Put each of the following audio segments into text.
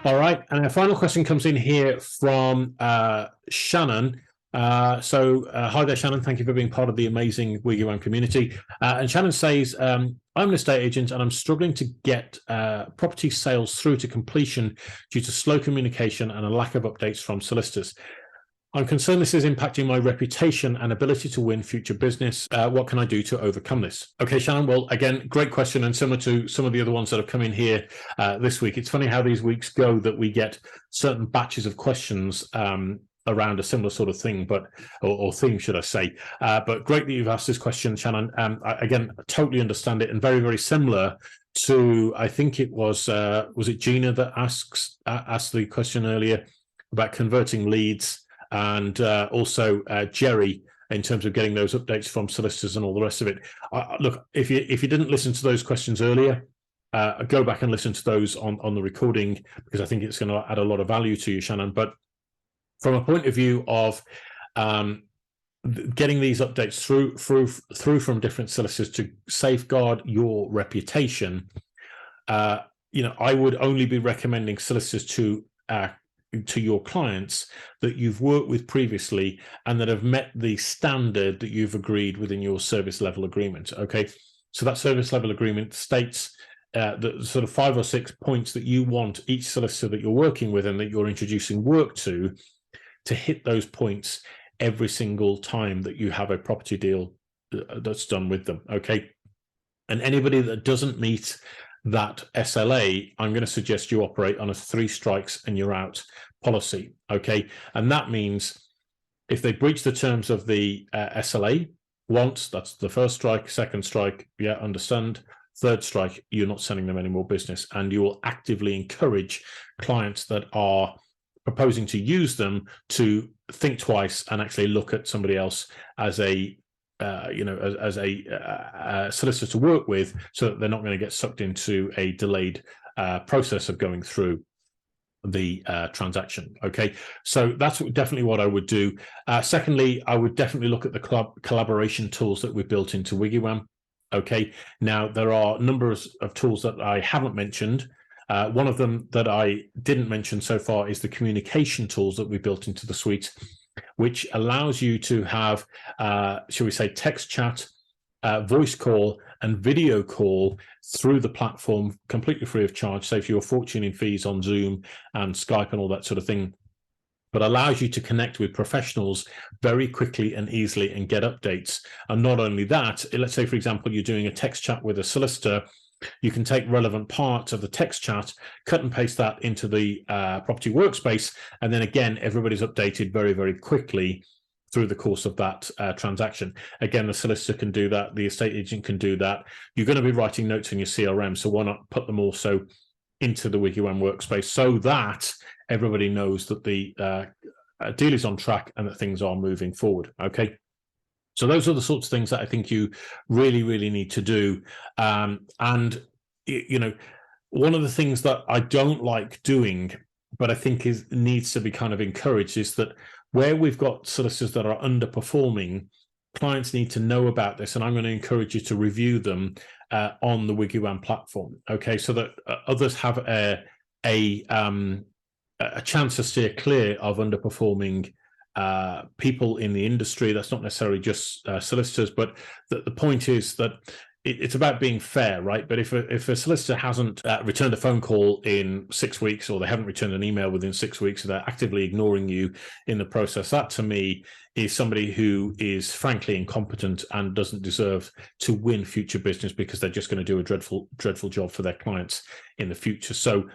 All right, and our final question comes in here from Shannon. Hi there, Shannon. Thank you for being part of the amazing WiggyWam community. And Shannon says, I'm an estate agent and I'm struggling to get property sales through to completion due to slow communication and a lack of updates from solicitors. I'm concerned this is impacting my reputation and ability to win future business. What can I do to overcome this? Okay, Shannon, well, again, great question, and similar to some of the other ones that have come in here this week. It's funny how these weeks go that we get certain batches of questions around a similar sort of thing, or theme, should I say. But great that you've asked this question, Shannon. Again, I totally understand it, and very, very similar to, I think it was it Gina that asked the question earlier about converting leads, and also Jerry in terms of getting those updates from solicitors and all the rest of it. Look, if you didn't listen to those questions earlier, go back and listen to those on the recording, because I think it's going to add a lot of value to you, Shannon. But from a point of view of getting these updates through from different solicitors to safeguard your reputation, I would only be recommending solicitors to your clients that you've worked with previously and that have met the standard that you've agreed within your service level agreement. Okay, so that service level agreement states the sort of 5 or 6 points that you want each solicitor that you're working with and that you're introducing work to hit those points every single time that you have a property deal that's done with them. Okay, and anybody that doesn't meet that SLA, I'm going to suggest you operate on a 3 strikes and you're out policy. Okay, and that means if they breach the terms of the SLA once, that's the first strike. Second strike, yeah, understand. Third strike, you're not sending them any more business, and you will actively encourage clients that are proposing to use them to think twice and actually look at somebody else as a solicitor to work with, so that they're not going to get sucked into a delayed process of going through the transaction. Okay, so that's definitely what I would do. Secondly, I would definitely look at the collaboration tools that we've built into WiggyWam. Okay, now there are numbers of tools that I haven't mentioned. One of them that I didn't mention so far is the communication tools that we built into the suite, which allows you to have, shall we say, text chat, voice call, and video call through the platform completely free of charge, saves you a fortune in fees on Zoom and Skype and all that sort of thing, but allows you to connect with professionals very quickly and easily and get updates. And not only that, let's say, for example, you're doing a text chat with a solicitor, you can take relevant parts of the text chat, cut and paste that into the property workspace, and then again, everybody's updated very, very quickly through the course of that transaction. Again, the solicitor can do that, the estate agent can do that. You're going to be writing notes in your CRM, so why not put them also into the WiggyWam workspace so that everybody knows that the deal is on track and that things are moving forward. Okay. So those are the sorts of things that I think you really, really need to do. And, one of the things that I don't like doing, but I think needs to be kind of encouraged, is that where we've got solicitors that are underperforming, clients need to know about this. And I'm going to encourage you to review them on the WiggyWam platform. Okay, so that others have a chance to steer clear of underperforming people in the industry. That's not necessarily just solicitors, but the point is that it's about being fair, right? But if a solicitor hasn't returned a phone call in 6 weeks, or they haven't returned an email within 6 weeks, so they're actively ignoring you in the process, that to me is somebody who is frankly incompetent and doesn't deserve to win future business, because they're just going to do a dreadful job for their clients in the future. So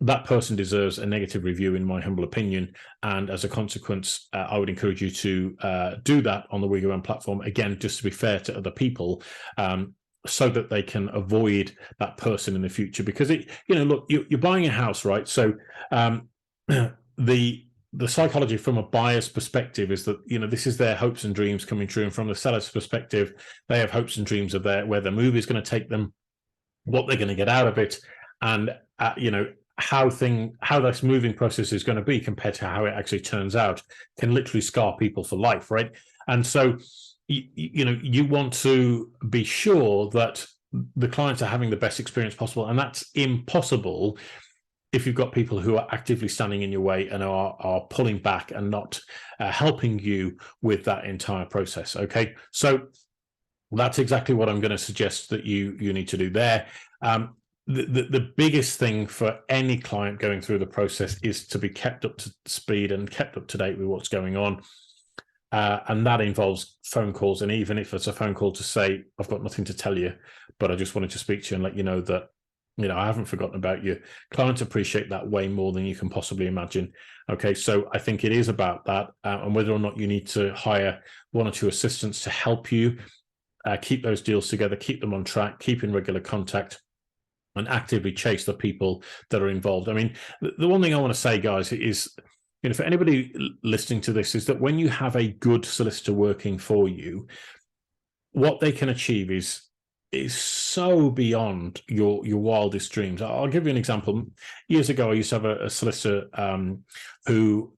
that person deserves a negative review, in my humble opinion, and as a consequence, I would encourage you to do that on the WiggyWam platform, again, just to be fair to other people, so that they can avoid that person in the future. Because look, you're buying a house, right? So the psychology from a buyer's perspective is that this is their hopes and dreams coming true, and from the seller's perspective, they have hopes and dreams of where the move is going to take them, what they're going to get out of it, and how this moving process is going to be compared to how it actually turns out, can literally scar people for life, right? And so you want to be sure that the clients are having the best experience possible, and that's impossible if you've got people who are actively standing in your way and are pulling back and not helping you with that entire process. Okay, so that's exactly what I'm going to suggest that you need to do there. The biggest thing for any client going through the process is to be kept up to speed and kept up to date with what's going on. And that involves phone calls. And even if it's a phone call to say, I've got nothing to tell you, but I just wanted to speak to you and let you know that, I haven't forgotten about you. Clients appreciate that way more than you can possibly imagine. Okay, so I think it is about that, and whether or not you need to hire 1 or 2 assistants to help you keep those deals together, keep them on track, keep in regular contact, and actively chase the people that are involved. I mean, the one thing I want to say, guys, is, for anybody listening to this, is that when you have a good solicitor working for you, what they can achieve is so beyond your wildest dreams. I'll give you an example. Years ago, I used to have a solicitor who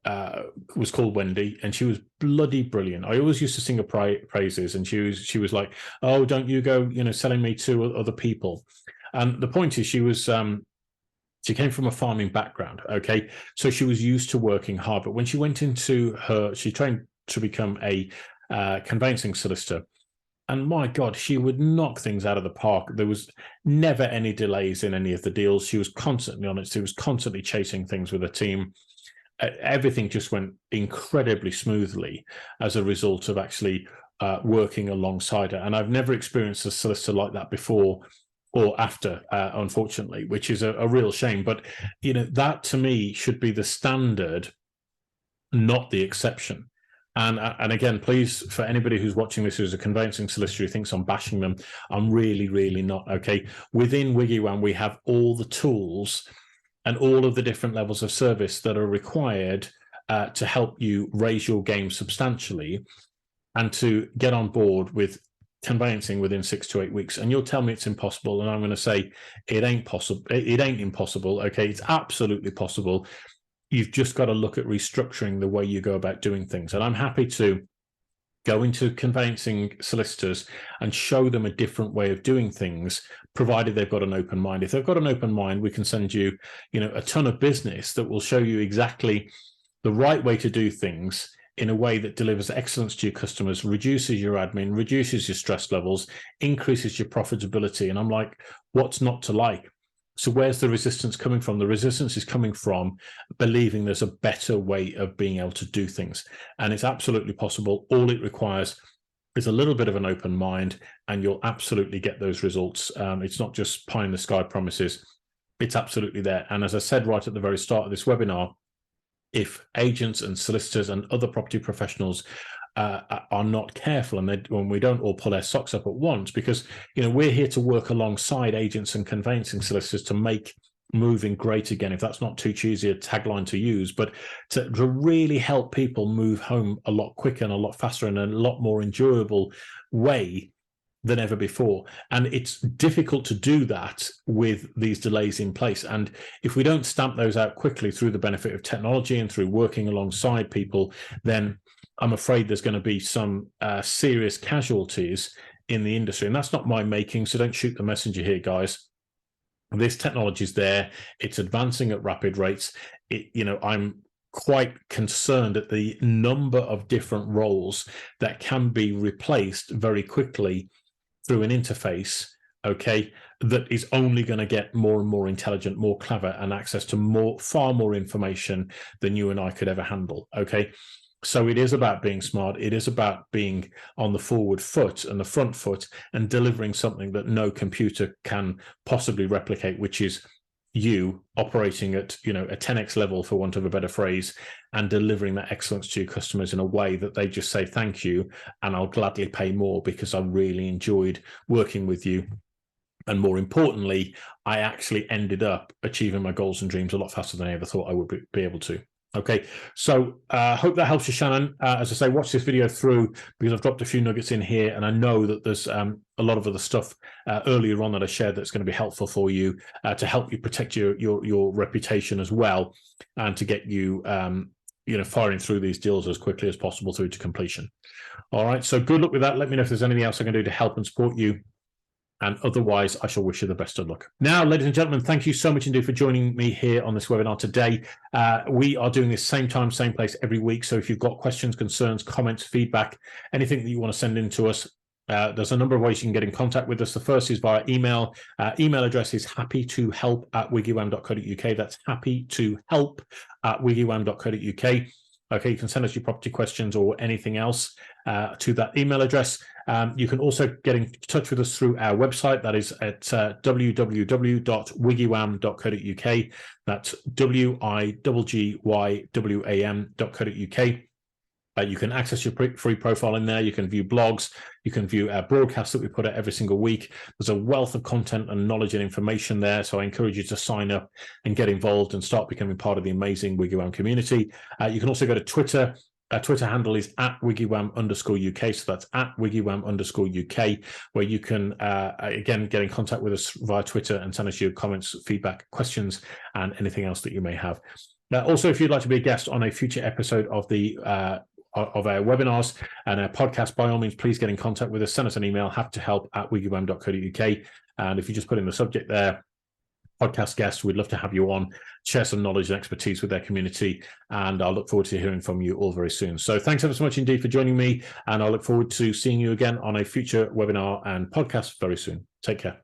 was called Wendy, and she was bloody brilliant. I always used to sing her praises, and she was like, "Oh, don't you go, selling me to other people." And the point is, she came from a farming background. Okay, so she was used to working hard. But when she went into she trained to become a conveyancing solicitor. And my God, she would knock things out of the park. There was never any delays in any of the deals. She was constantly on it. She was constantly chasing things with her team. Everything just went incredibly smoothly as a result of actually working alongside her. And I've never experienced a solicitor like that before or after, unfortunately, which is a real shame. But, that to me should be the standard, not the exception. And again, please, for anybody who's watching this who's a conveyancing solicitor who thinks I'm bashing them, I'm really, really not. Okay, within WiggyWam, we have all the tools and all of the different levels of service that are required to help you raise your game substantially and to get on board with conveyancing within 6 to 8 weeks. And you'll tell me it's impossible, and I'm going to say it ain't possible. It ain't impossible. Okay, it's absolutely possible. You've just got to look at restructuring the way you go about doing things. And I'm happy to go into conveyancing solicitors and show them a different way of doing things, provided they've got an open mind. If they've got an open mind, we can send you, a ton of business that will show you exactly the right way to do things in a way that delivers excellence to your customers, reduces your admin, reduces your stress levels, increases your profitability. And I'm like, what's not to like? So where's the resistance coming from? The resistance is coming from believing there's a better way of being able to do things. And it's absolutely possible. All it requires is a little bit of an open mind, and you'll absolutely get those results. It's not just pie in the sky promises. It's absolutely there. And as I said right at the very start of this webinar, if agents and solicitors and other property professionals are not careful, and when we don't all pull our socks up at once, because we're here to work alongside agents and conveyancing solicitors to make moving great again, if that's not too cheesy a tagline to use, but to really help people move home a lot quicker and a lot faster and a lot more enjoyable way than ever before. And it's difficult to do that with these delays in place. And if we don't stamp those out quickly through the benefit of technology and through working alongside people, then I'm afraid there's going to be some serious casualties in the industry. And that's not my making, so don't shoot the messenger here, guys. This technology is there. It's advancing at rapid rates. I'm quite concerned at the number of different roles that can be replaced very quickly through an interface, okay, that is only going to get more and more intelligent, more clever, and access to far more information than you and I could ever handle, okay? So it is about being smart. It is about being on the forward foot and the front foot and delivering something that no computer can possibly replicate, which is you operating at a 10x level, for want of a better phrase, and delivering that excellence to your customers in a way that they just say thank you, and I'll gladly pay more because I really enjoyed working with you. And more importantly, I actually ended up achieving my goals and dreams a lot faster than I ever thought I would be able to. Okay, so hope that helps you, Shannon. As I say, watch this video through, because I've dropped a few nuggets in here, and I know that there's a lot of other stuff earlier on that I shared that's going to be helpful for you to help you protect your reputation as well, and to get you firing through these deals as quickly as possible through to completion. All right, so good luck with that. Let me know if there's anything else I can do to help and support you. And otherwise, I shall wish you the best of luck. Now, ladies and gentlemen, thank you so much indeed for joining me here on this webinar today. We are doing this same time, same place every week. So if you've got questions, concerns, comments, feedback, anything that you want to send in to us, there's a number of ways you can get in contact with us. The first is via email. Email address is happytohelp@WiggyWam.co.uk. That's happytohelp@WiggyWam.co.uk. Okay, you can send us your property questions or anything else to that email address. You can also get in touch with us through our website. That is at www.WiggyWam.co.uk. That's WIGGYWAM.co.uk. You can access your free profile in there. You can view blogs. You can view our broadcasts that we put out every single week. There's a wealth of content and knowledge and information there. So I encourage you to sign up and get involved and start becoming part of the amazing WiggyWam community. You can also go to Twitter. Our Twitter handle is @WiggyWam_UK. So that's @WiggyWam_UK, where you can, again, get in contact with us via Twitter and send us your comments, feedback, questions, and anything else that you may have. Also, if you'd like to be a guest on a future episode of of our webinars and our podcast, by all means, please get in contact with us. Send us an email, happytohelp@wiggywam.co.uk. And if you just put in the subject there, podcast guest, we'd love to have you on, share some knowledge and expertise with their community. And I'll look forward to hearing from you all very soon. So thanks ever so much indeed for joining me. And I look forward to seeing you again on a future webinar and podcast very soon. Take care.